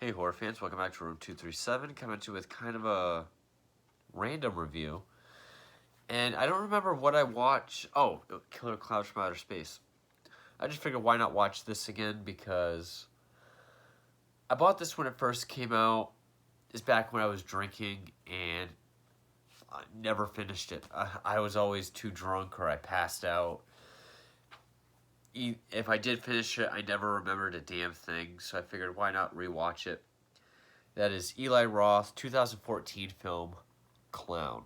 Hey horror fans, welcome back to Room 237, coming to you with kind of a random review. And I don't remember what I watched. Oh, Killer Clowns from Outer Space. I just figured why not watch this again because I bought this when it first came out. It's back when I was drinking and I never finished it. I was always too drunk or I passed out. If I did finish it, I never remembered a damn thing, so I figured why not rewatch it. That is Eli Roth, 2014 film, Clown.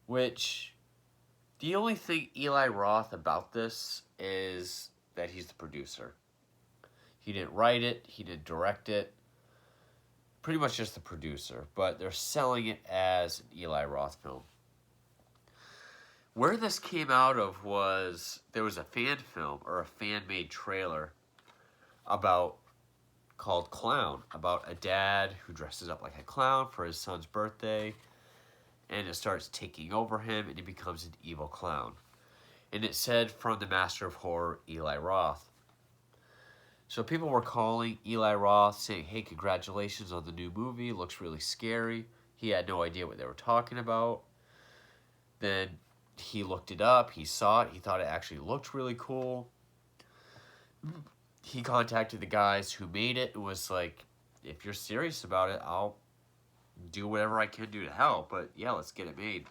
Which, the only thing Eli Roth about this is that he's the producer. He didn't write it, he didn't direct it. Pretty much just the producer, but they're selling it as an Eli Roth film. Where this came out of was there was a fan film or a fan-made trailer called Clown, about a dad who dresses up like a clown for his son's birthday, and it starts taking over him and he becomes an evil clown. And it said from the master of horror, Eli Roth. So people were calling Eli Roth saying, hey, congratulations on the new movie, looks really scary. He had no idea what they were talking about. Then he looked it up, he saw it, he thought it actually looked really cool. He contacted the guys who made it and was like, if you're serious about it, I'll do whatever I can do to help, but yeah, let's get it made.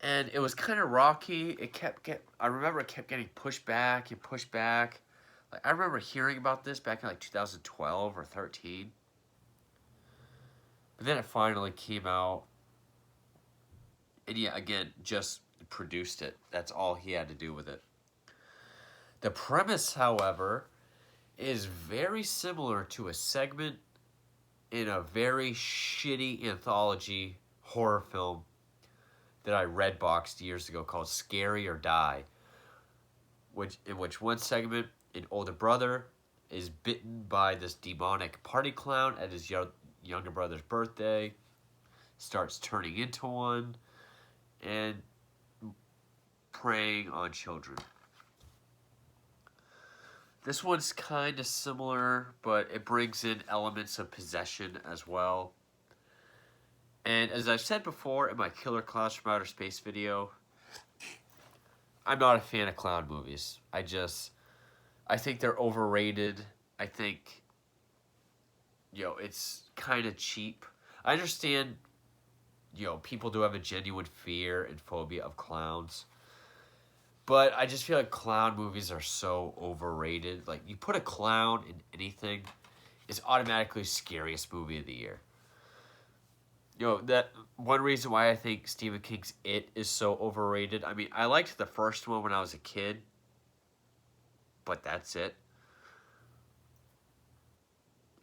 And it was kind of rocky. I remember it kept getting pushed back and pushed back. Like, I remember hearing about this back in like 2012 or 13. But then it finally came out. And yeah, again, just produced it. That's all he had to do with it. The premise, however, is very similar to a segment in a very shitty anthology horror film that I redboxed years ago called Scary or Die, in which one segment, an older brother is bitten by this demonic party clown at his younger brother's birthday, starts turning into one, and preying on children. This one's kind of similar, but it brings in elements of possession as well. And as I've said before in my Killer Clowns from Outer Space video, I'm not a fan of clown movies. I think they're overrated. I think, it's kind of cheap. I understand, people do have a genuine fear and phobia of clowns. But I just feel like clown movies are so overrated. Like, you put a clown in anything, it's automatically scariest movie of the year. That one reason why I think Stephen King's It is so overrated. I mean, I liked the first one when I was a kid, but that's it.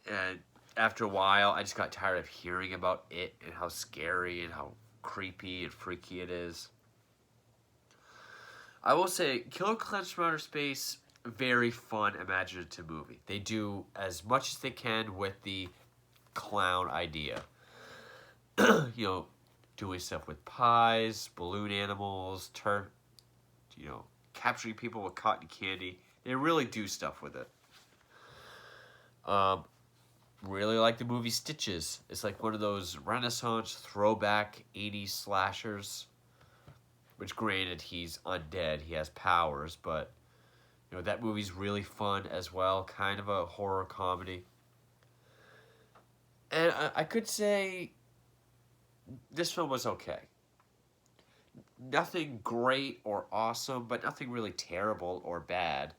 And after a while, I just got tired of hearing about it and how scary and how creepy and freaky it is. I will say, Killer Clowns from Outer Space, very fun, imaginative movie. They do as much as they can with the clown idea. Doing stuff with pies, balloon animals, capturing people with cotton candy. They really do stuff with it. Really like the movie Stitches. It's like one of those Renaissance throwback 80s slashers. Which, granted, he's undead, he has powers, but that movie's really fun as well. Kind of a horror comedy. And I could say this film was okay. Nothing great or awesome, but nothing really terrible or bad.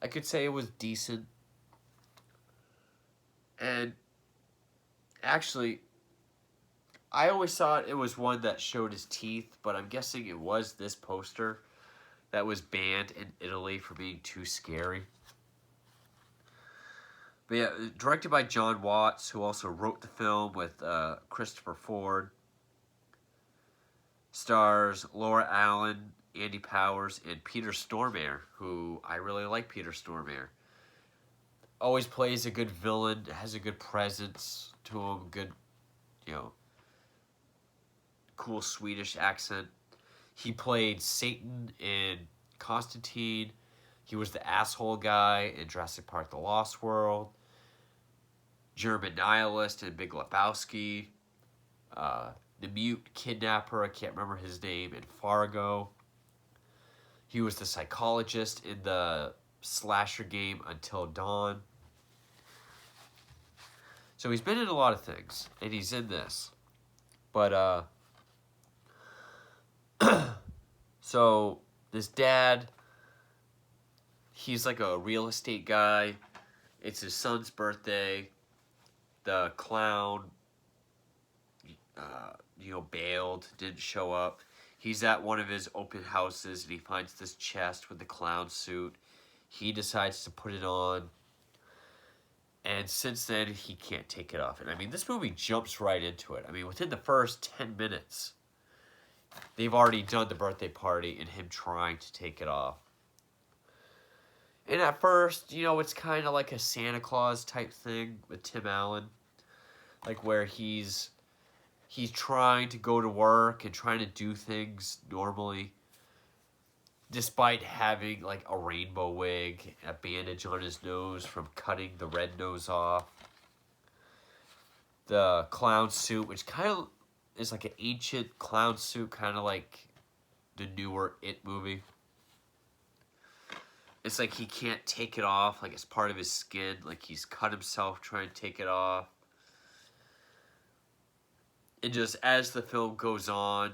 I could say it was decent. And actually, I always thought it was one that showed his teeth, but I'm guessing it was this poster that was banned in Italy for being too scary. But yeah, directed by John Watts, who also wrote the film with Christopher Ford. Stars Laura Allen, Andy Powers, and Peter Stormare, who I really like Peter Stormare. Always plays a good villain, has a good presence to him, good, cool Swedish accent. He played Satan in Constantine. He was the asshole guy in Jurassic Park: The Lost World, German nihilist in Big Lebowski, the mute kidnapper, I can't remember his name, in Fargo. He was the psychologist in the slasher game Until Dawn. So he's been in a lot of things, and he's in this. But, so this dad, he's like a real estate guy. It's his son's birthday. The clown, bailed, didn't show up. He's at one of his open houses, and he finds this chest with the clown suit. He decides to put it on. And since then, he can't take it off. And I mean, this movie jumps right into it. I mean, within the first 10 minutes, they've already done the birthday party and him trying to take it off. And at first, it's kind of like a Santa Claus type thing with Tim Allen. Like where he's trying to go to work and trying to do things normally, despite having like a rainbow wig, a bandage on his nose from cutting the red nose off. The clown suit, which kind of is like an ancient clown suit, kind of like the newer It movie. It's like he can't take it off, like it's part of his skin, like he's cut himself trying to take it off. And just as the film goes on,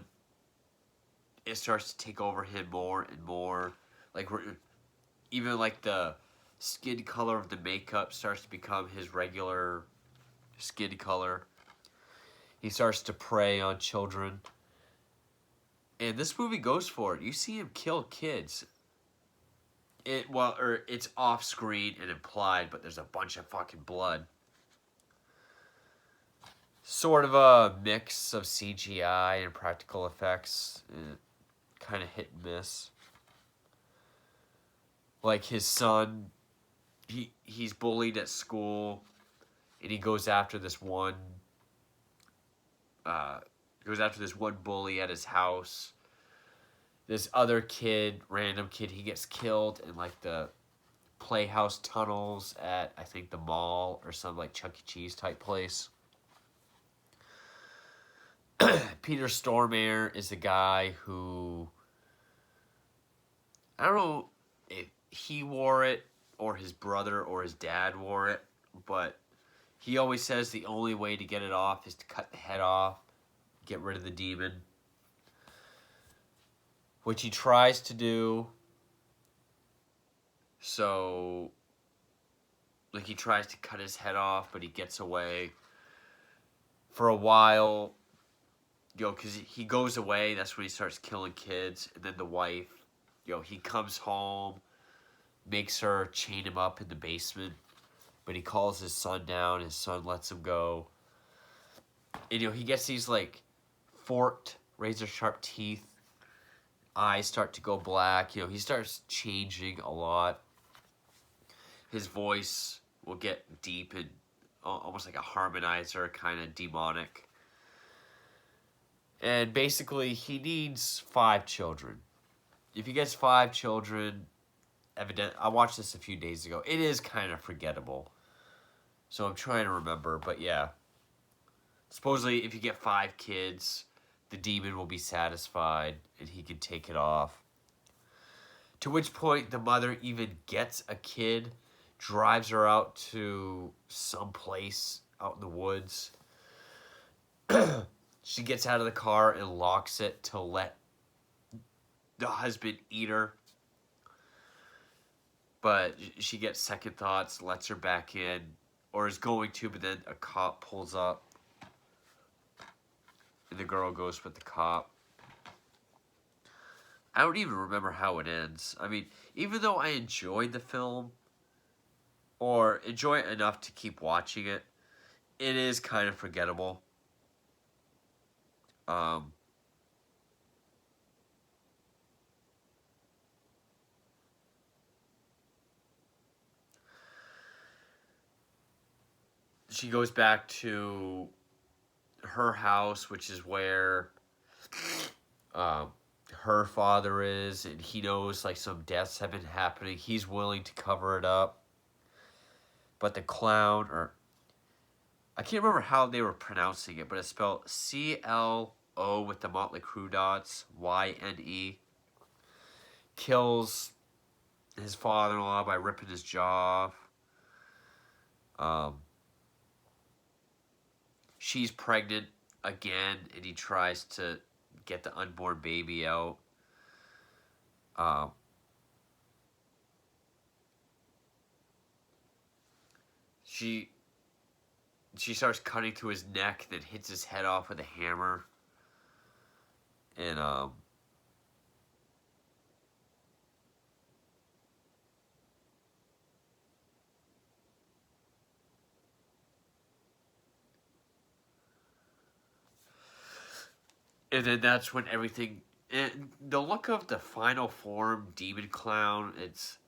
it starts to take over him more and more. Like, even like the skin color of the makeup starts to become his regular skin color. He starts to prey on children. And this movie goes for it. You see him kill kids. It's off screen and implied, but there's a bunch of fucking blood. Sort of a mix of CGI and practical effects. Kind of hit and miss. Like his son, he's bullied at school, and he goes after this one bully at his house. This other kid, random kid, he gets killed in like the playhouse tunnels at, I think, the mall or some like Chuck E. Cheese type place. Peter Stormare is the guy who, I don't know if he wore it or his brother or his dad wore it, but he always says the only way to get it off is to cut the head off, get rid of the demon, which he tries to do. So, like, he tries to cut his head off, but he gets away. For a while, because he goes away, that's when he starts killing kids. And then the wife, he comes home, makes her chain him up in the basement. But he calls his son down, his son lets him go. And, he gets these, like, forked, razor-sharp teeth. Eyes start to go black. He starts changing a lot. His voice will get deep and almost like a harmonizer, kind of demonic. And basically, he needs 5 children. If he gets 5 children, I watched this a few days ago. It is kind of forgettable. So I'm trying to remember, but yeah. Supposedly, if you get 5 kids, the demon will be satisfied and he can take it off. To which point, the mother even gets a kid, drives her out to some place out in the woods. She gets out of the car and locks it to let the husband eat her. But she gets second thoughts, lets her back in, or is going to, but then a cop pulls up. And the girl goes with the cop. I don't even remember how it ends. I mean, even though I enjoyed the film, or enjoy it enough to keep watching it, it is kind of forgettable. She goes back to her house, which is where her her father is, and he knows like some deaths have been happening. He's willing to cover it up. But the clown, or I can't remember how they were pronouncing it, but it's spelled CLO with the Motley Crue dots, YNE, kills his father-in-law by ripping his jaw off. She's pregnant again, and he tries to get the unborn baby out. She starts cutting to his neck, then hits his head off with a hammer. And then that's when everything. And the look of the final form demon clown, it's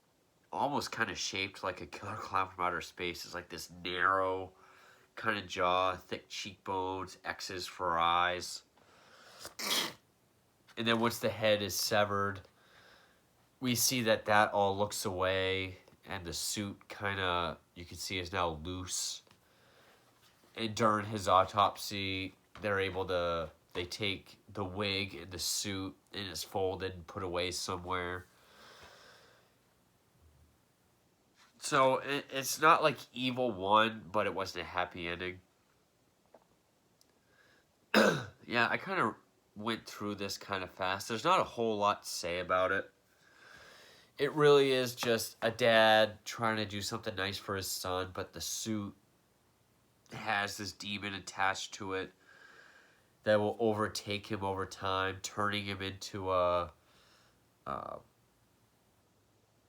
almost kind of shaped like a killer clown from outer space. It's like this narrow kind of jaw, thick cheekbones, X's for eyes. And then once the head is severed, we see that all looks away, and the suit kind of, you can see, is now loose. And during his autopsy, they take the wig and the suit, and it's folded and put away somewhere. So it's not like Evil won, but it wasn't a happy ending. Yeah, I kind of went through this kind of fast. There's not a whole lot to say about it. It really is just a dad trying to do something nice for his son, but the suit has this demon attached to it that will overtake him over time, turning him into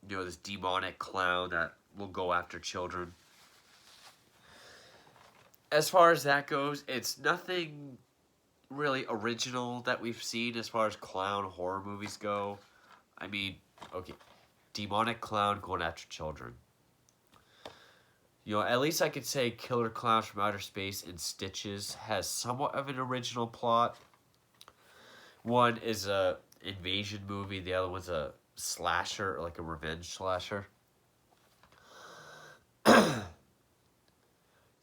this demonic clown that will go after children. As far as that goes, it's nothing really original that we've seen as far as clown horror movies go. I mean, okay, demonic clown going after children. At least I could say Killer Clowns from Outer Space and Stitches has somewhat of an original plot. One is a invasion movie, the other one's a slasher, like a revenge slasher.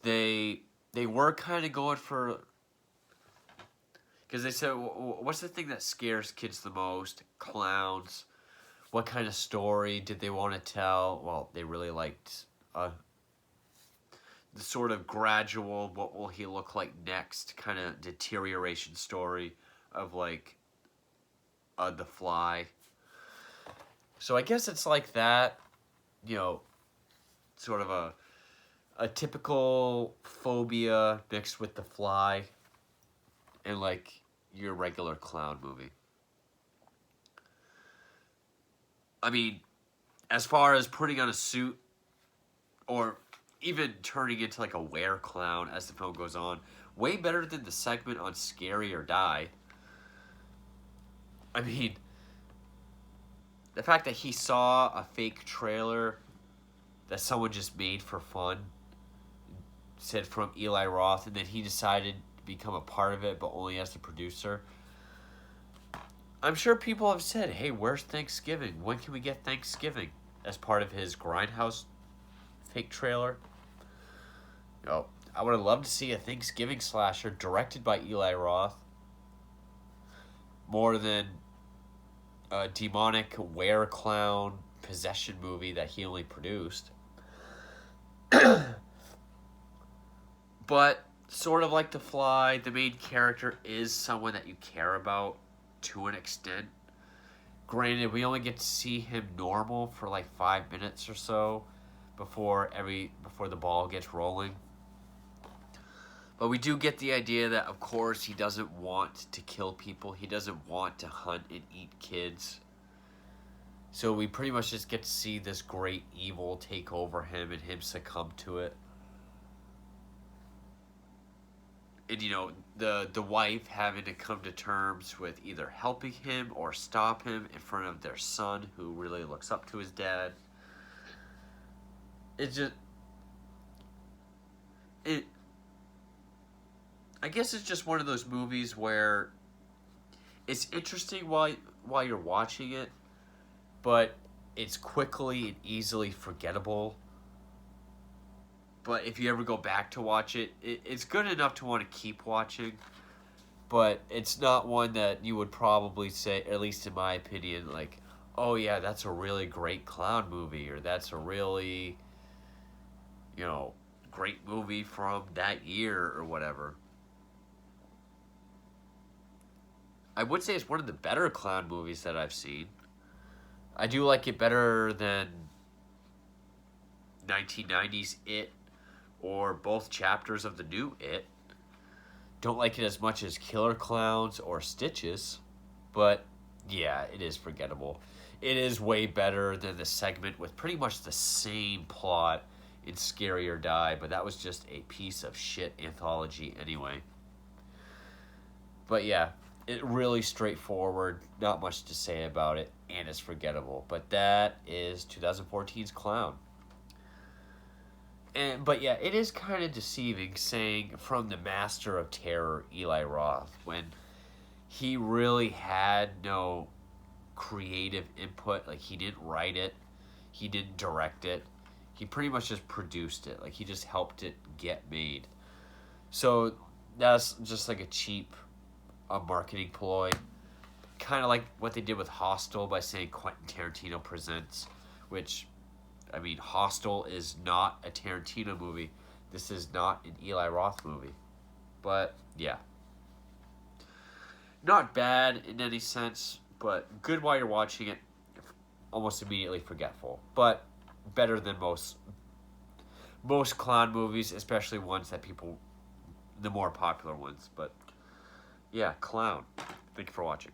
They were kind of going for, because they said, what's the thing that scares kids the most? Clowns. What kind of story did they want to tell? Well, they really liked the sort of gradual, what will he look like next, kind of deterioration story of like The Fly. So I guess it's like that, sort of a typical phobia mixed with The Fly and like your regular clown movie. I mean, as far as putting on a suit or even turning into like a were-clown as the film goes on, way better than the segment on Scary or Die. I mean, the fact that he saw a fake trailer that someone just made for fun, said from Eli Roth, and then he decided to become a part of it, but only as the producer. I'm sure people have said, hey, where's Thanksgiving? When can we get Thanksgiving? As part of his Grindhouse fake trailer. I would have loved to see a Thanksgiving slasher directed by Eli Roth more than a demonic were-clown possession movie that he only produced. But sort of like The Fly, the main character is someone that you care about to an extent. Granted, we only get to see him normal for like 5 minutes or so before the ball gets rolling. But we do get the idea that, of course, he doesn't want to kill people. He doesn't want to hunt and eat kids. So we pretty much just get to see this great evil take over him and him succumb to it. And, the wife having to come to terms with either helping him or stop him in front of their son, who really looks up to his dad. I guess it's just one of those movies where it's interesting while while you're watching it, but it's quickly and easily forgettable. But if you ever go back to watch it, it's good enough to want to keep watching. But it's not one that you would probably say, at least in my opinion, like, oh yeah, that's a really great clown movie, or that's a really, you know, great movie from that year, or whatever. I would say it's one of the better clown movies that I've seen. I do like it better than 1990s It or both chapters of the new It. Don't like it as much as Killer Clowns or Stitches, but yeah, it is forgettable. It is way better than the segment with pretty much the same plot in Scary or Die, but that was just a piece of shit anthology anyway. But yeah, it really straightforward, not much to say about it, and it's forgettable. But that is 2014's Clown. But yeah, it is kind of deceiving saying from the master of terror, Eli Roth, when he really had no creative input. Like, he didn't write it, he didn't direct it, he pretty much just produced it. Like, he just helped it get made. So that's just like a cheap marketing ploy, kind of like what they did with Hostel by saying Quentin Tarantino presents, which, I mean, Hostel is not a Tarantino movie. This is not an Eli Roth movie. But yeah, not bad in any sense, but good while you're watching it. Almost immediately forgetful, but better than most clown movies, especially ones that people, the more popular ones. But yeah, Clown. Thank you for watching.